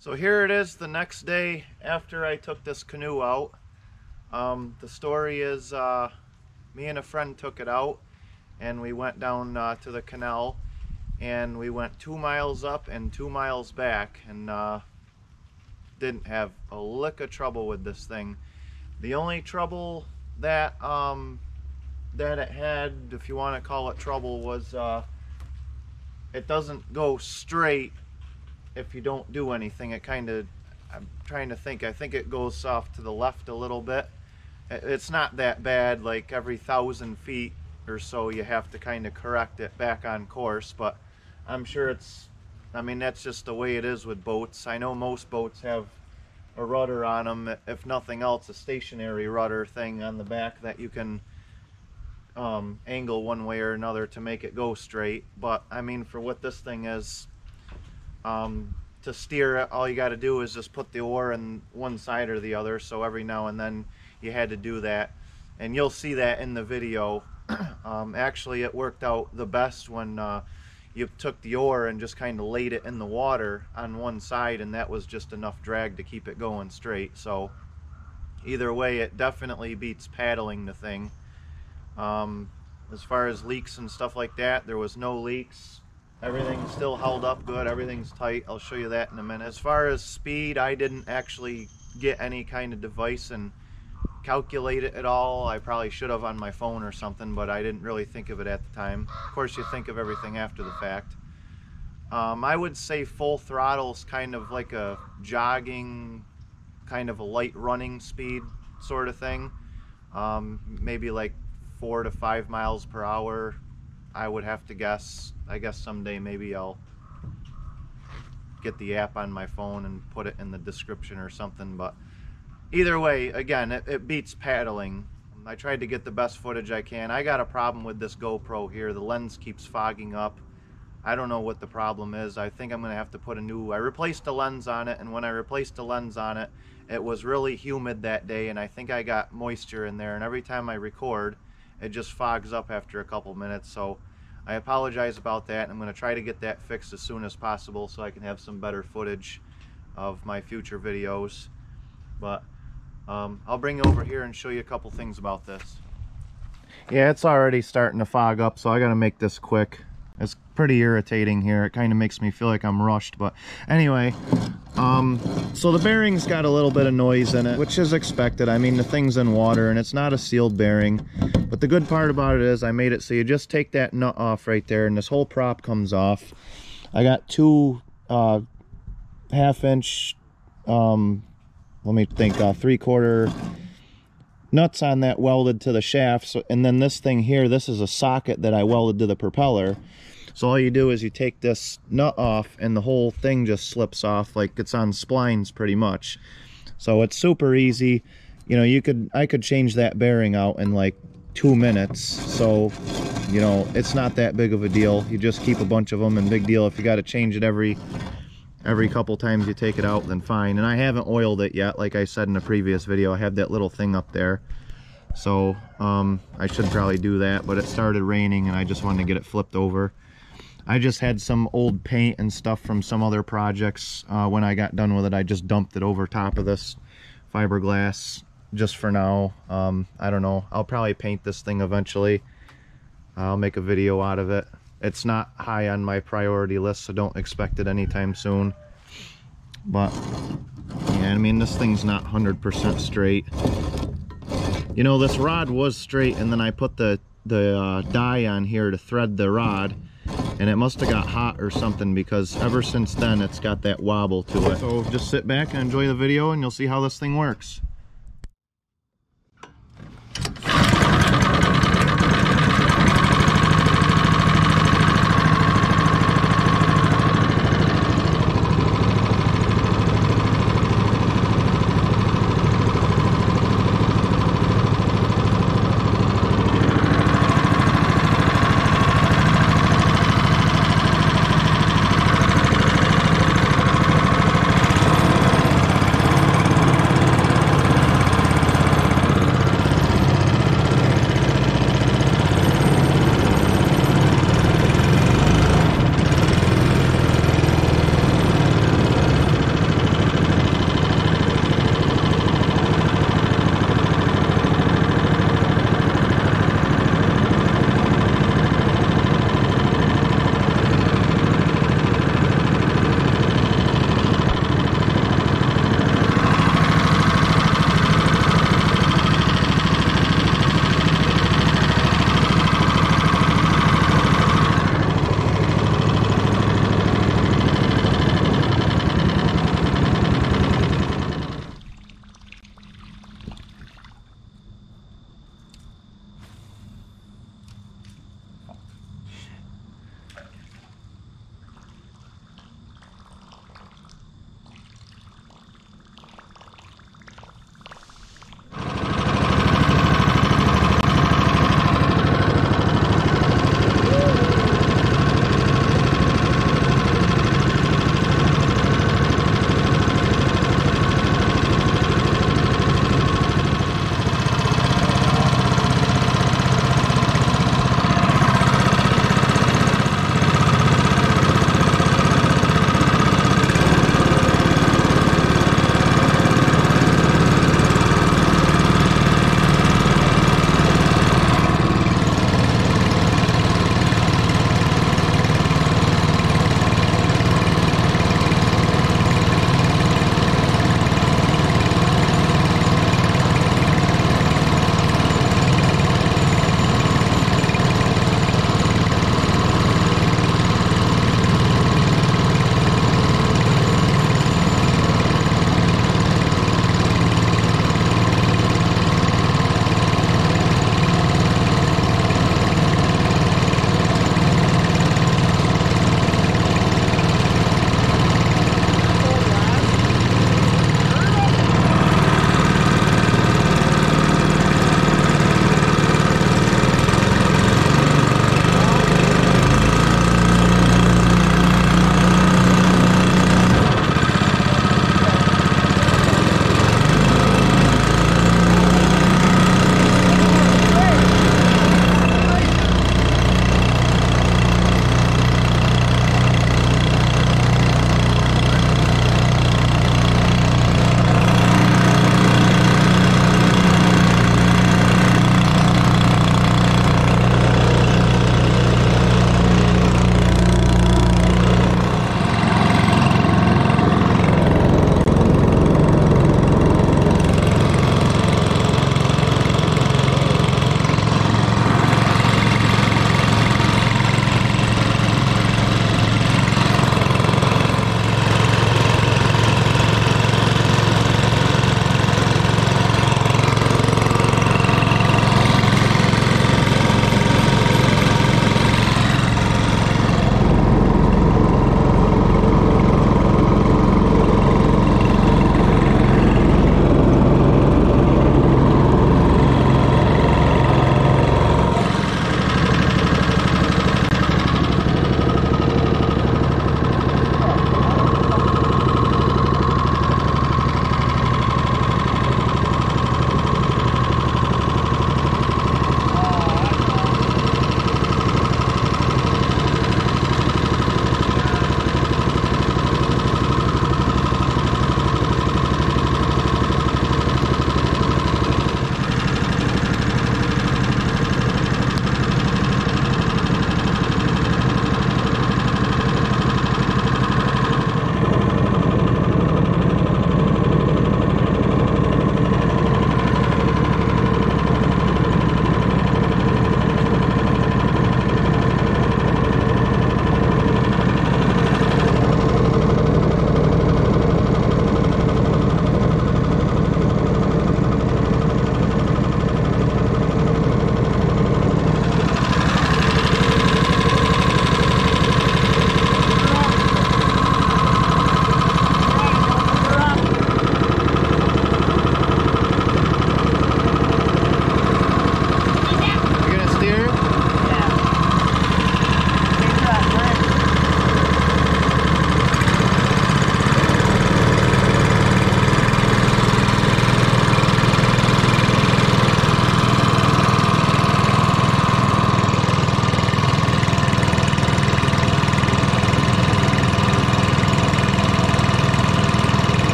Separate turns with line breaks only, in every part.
So here it is the next day after I took this canoe out. The story is me and a friend took it out and we went down to the canal, and we went 2 miles up and 2 miles back, and didn't have a lick of trouble with this thing. The only trouble that that it had, if you want to call it trouble, was it doesn't go straight if you don't do anything. It kind of, I'm trying to think, I think it goes off to the left a little bit. It's not that bad, like every 1,000 feet or so you have to kind of correct it back on course, but I'm sure it's, I mean, that's just the way it is with boats. I know most boats have a rudder on them, if nothing else a stationary rudder thing on the back that you can angle one way or another to make it go straight. But I mean, for what this thing is, to steer it, all you got to do is just put the oar in one side or the other, so every now and then you had to do that, and you'll see that in the video. Actually, it worked out the best when you took the oar and just kind of laid it in the water on one side, and that was just enough drag to keep it going straight. So either way, it definitely beats paddling the thing. As far as leaks and stuff like that, there was no leaks. Everything's still held up good, everything's tight. I'll show you that in a minute. As far as speed, I didn't actually get any kind of device and calculate it at all. I probably should have on my phone or something, but I didn't really think of it at the time. Of course, you think of everything after the fact. I would say full throttle's kind of like a jogging, kind of a light running speed sort of thing. Maybe like 4 to 5 miles per hour, I would have to guess. I guess someday maybe I'll get the app on my phone and put it in the description or something, but either way, again, it beats paddling. I tried to get the best footage I can. I got a problem with this GoPro here. The lens keeps fogging up. I don't know what the problem is. I think I'm gonna have to put a new, I replaced the lens on it, and when I replaced the lens on it, it was really humid that day, and I think I got moisture in there, and every time I record, it just fogs up after a couple minutes. So I apologize about that. I'm gonna try to get that fixed as soon as possible so I can have some better footage of my future videos. But I'll bring you over here and show you a couple things about this. Yeah, it's already starting to fog up, so I gotta make this quick. It's pretty irritating here. It kind of makes me feel like I'm rushed, but anyway, so the bearing's got a little bit of noise in it, which is expected. I mean, the thing's in water and it's not a sealed bearing, but the good part about it is I made it so you just take that nut off right there and this whole prop comes off. I got two 1/2 inch, let me think, 3/4 nuts on that welded to the shaft. So, and then this thing here, this is a socket that I welded to the propeller. So all you do is you take this nut off and the whole thing just slips off like it's on splines pretty much. So it's super easy. You know, I could change that bearing out in like 2 minutes. So, you know, it's not that big of a deal. You just keep a bunch of them, and big deal if you got to change it every couple times you take it out, then fine. And I haven't oiled it yet, like I said in a previous video. I have that little thing up there, so I should probably do that, but it started raining and I just wanted to get it flipped over. I just had some old paint and stuff from some other projects. When I got done with it, I just dumped it over top of this fiberglass just for now. I don't know, I'll probably paint this thing eventually. I'll make a video out of it. It's not high on my priority list, so don't expect it anytime soon. But yeah, I mean, this thing's not 100% straight. You know, this rod was straight, and then I put the die on here to thread the rod, and it must have got hot or something, because ever since then it's got that wobble to it. So just sit back and enjoy the video and you'll see how this thing works.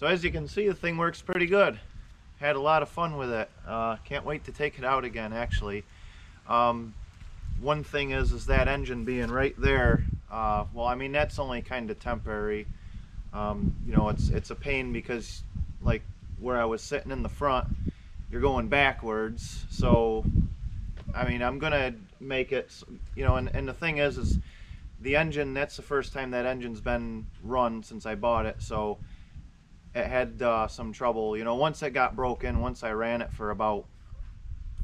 So as you can see, the thing works pretty good. Had a lot of fun with it. Can't wait to take it out again, actually. One thing is that engine being right there. Well, I mean, that's only kind of temporary. You know, it's a pain because, like, where I was sitting in the front, you're going backwards. So, I mean, I'm gonna make it, you know, and the thing is the engine, that's the first time that engine's been run since I bought it, so it had some trouble. You know, once it got broken, once I ran it for about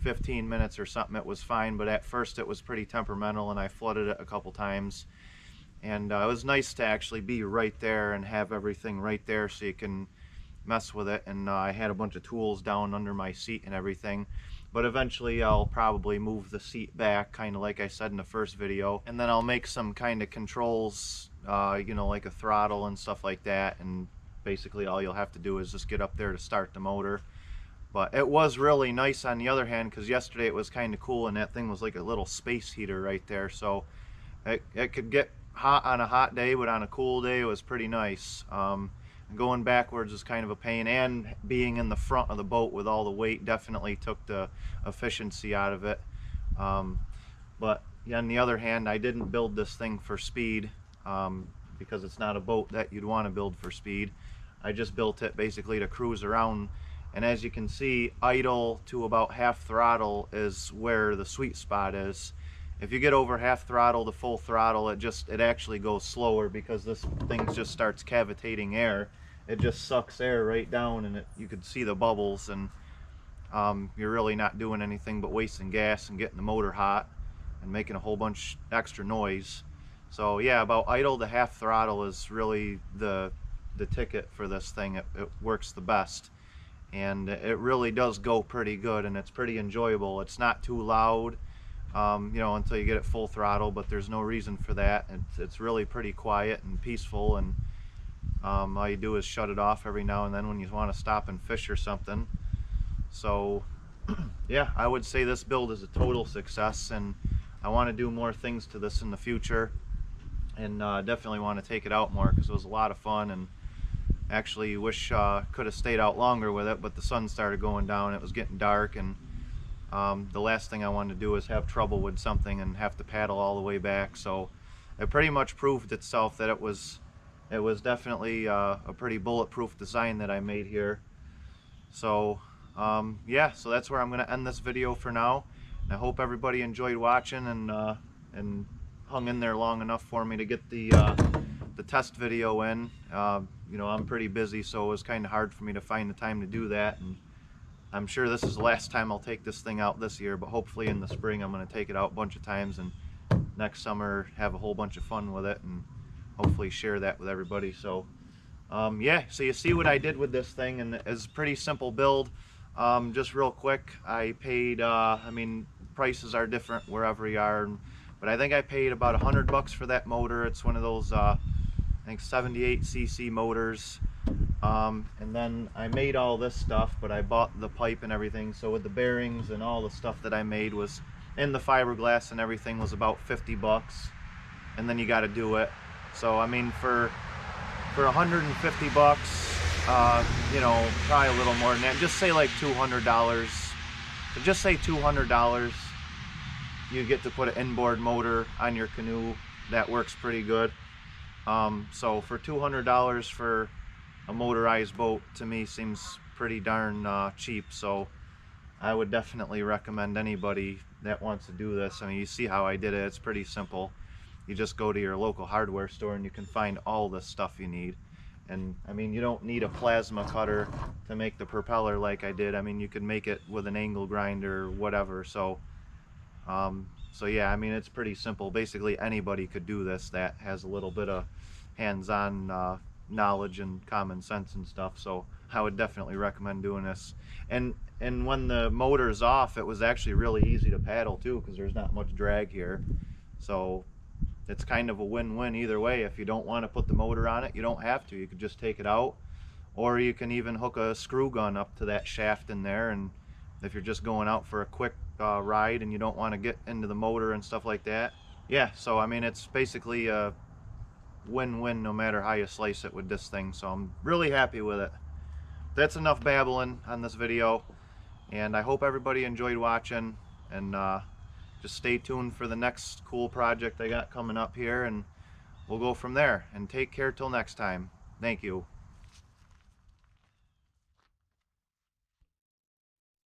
15 minutes or something, it was fine, but at first it was pretty temperamental and I flooded it a couple times. And it was nice to actually be right there and have everything right there so you can mess with it. And I had a bunch of tools down under my seat and everything. But eventually I'll probably move the seat back, kind of like I said in the first video. And then I'll make some kind of controls, you know, like a throttle and stuff like that. And basically all you'll have to do is just get up there to start the motor. But it was really nice on the other hand, because yesterday it was kind of cool and that thing was like a little space heater right there. So it could get hot on a hot day, but on a cool day it was pretty nice. Going backwards is kind of a pain, and being in the front of the boat with all the weight definitely took the efficiency out of it. But on the other hand, I didn't build this thing for speed, because it's not a boat that you'd want to build for speed. I just built it basically to cruise around, and as you can see, idle to about half throttle is where the sweet spot is. If you get over half throttle to full throttle, it actually goes slower, because this thing just starts cavitating air. It just sucks air right down, and you can see the bubbles, and you're really not doing anything but wasting gas and getting the motor hot and making a whole bunch extra noise. So yeah, about idle to half throttle is really the ticket for this thing. It works the best, and it really does go pretty good, and it's pretty enjoyable. It's not too loud, you know, until you get it full throttle, but there's no reason for that. It's really pretty quiet and peaceful, and all you do is shut it off every now and then when you want to stop and fish or something. So yeah, I would say this build is a total success, and I want to do more things to this in the future, and definitely want to take it out more, because it was a lot of fun. And actually wish could have stayed out longer with it, but the sun started going down, it was getting dark, and the last thing I wanted to do is have trouble with something and have to paddle all the way back. So it pretty much proved itself that it was definitely a pretty bulletproof design that I made here. So yeah, so that's where I'm going to end this video for now. I hope everybody enjoyed watching and hung in there long enough for me to get the test video in. You know, I'm pretty busy, so it was kind of hard for me to find the time to do that, and I'm sure this is the last time I'll take this thing out this year, but hopefully in the spring I'm going to take it out a bunch of times, and next summer have a whole bunch of fun with it, and hopefully share that with everybody. So yeah, so you see what I did with this thing, and it's a pretty simple build. Just real quick, I paid, I mean, prices are different wherever you are, but I think I paid about $100 for that motor. It's one of those I think 78cc motors. And then I made all this stuff, but I bought the pipe and everything. So with the bearings and all the stuff that I made was in the fiberglass and everything was about $50, and then you got to do it. So I mean, for $150, you know, probably a little more than that. Just say like $200. So just say $200. You get to put an inboard motor on your canoe. That works pretty good. So for $200 for a motorized boat, to me seems pretty darn cheap. So I would definitely recommend anybody that wants to do this. I mean, you see how I did it. It's pretty simple. You just go to your local hardware store and you can find all the stuff you need. And I mean, you don't need a plasma cutter to make the propeller like I did. I mean, you could make it with an angle grinder or whatever. So so yeah, I mean, it's pretty simple. Basically anybody could do this that has a little bit of hands-on knowledge and common sense and stuff. So I would definitely recommend doing this. And when the motor's off, it was actually really easy to paddle too, because there's not much drag here. So it's kind of a win-win either way. If you don't want to put the motor on it, you don't have to. You could just take it out, or you can even hook a screw gun up to that shaft in there, and if you're just going out for a quick ride and you don't want to get into the motor and stuff like that. Yeah, so I mean, it's basically a win-win no matter how you slice it with this thing. So I'm really happy with it. that's enough babbling on this video, and I hope everybody enjoyed watching, and just stay tuned for the next cool project I got coming up here, and we'll go from there. And take care till next time. Thank you.